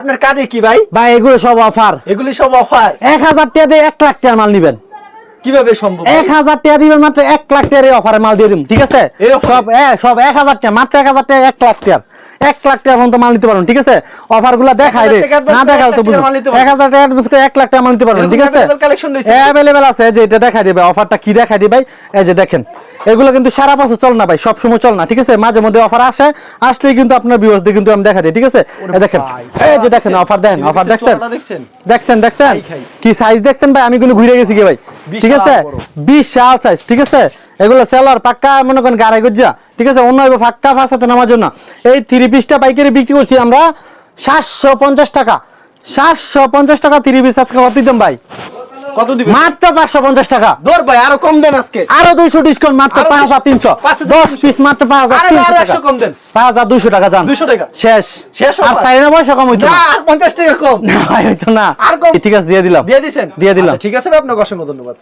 আপনার কাজে কি ভাই? ভাই এগুলো সব অফার, এগুলি সব অফার। 1000 টাকা দিয়ে 1 লাখ টাকার মাল নিবেন। কিভাবে সম্ভব? 1000 টাকা দিবেন মাত্র 1 লাখ টাকার অফারে মাল দিয়ে দিন, ঠিক আছে? সব 1000 টাকা, মাত্র 1000 টাকা 1 লাখ টাকা, 1 লাখ টাকা পর্যন্ত মাল নিতে পারবেন, ঠিক আছে? অফারগুলো দেখাই রে, না দেখালে তো বুঝুন। 1000 টাকা অ্যাডভান্স করে 1 লাখ টাকা মাল নিতে পারবেন, ঠিক আছে? অ্যাভেলেবেল আছে, যে এটা দেখাই দিবে, অফারটা কি দেখাই দিই ভাই, এই যে দেখেন। এগুলো কিন্তু সারা বছর চল না ভাই, সব সময় চল না, ঠিক আছে? মাঝে মধ্যে অফার আসে, আসলেই কিন্তু আপনার ভিউয়ার্সদের কিন্তু আমি দেখা দিই, ঠিক আছে? এই দেখেন, এই যে দেখেন অফার, দেন অফার দেখছেন, দেখছেন কি সাইজ দেখছেন ভাই? আমি কিন্তু ঘুরে গেছি কি ভাই, ঠিক আছে? বিশাল সাইজ, ঠিক আছে? এগুলো সেলার পাক্কা মনে করেন গাড়াই গজ্জা, ঠিক আছে? অন্য ফাক্কা ফাঁসাতে নামার জন্য এই 3 পিসটা পাইকারি বিক্রি করছি আমরা 750 টাকা। 750 টাকা 3 পিস আজকে কত দিতাম ভাই? কত দিবেন? মাত্র 550 টাকা। দর ভাই আরো কম দেন আজকে। আরো 200 ডিসকাউন্ট, মাত্র 5300। 10 পিস মাত্র 5300 টাকা। 100 কম দেন। 5200 টাকা জান। 200 টাকা শেষ। আর চাইনা পয়সা কম হইতো না, না। আর 50 টাকা কম। না ভাই হইতো না। আর কম। ঠিক আছে, দিয়ে দিলাম। দিয়ে দিছেন? দিয়ে দিলাম। আচ্ছা, ঠিক আছে ভাই, আপনাকে অসংখ্য ধন্যবাদ।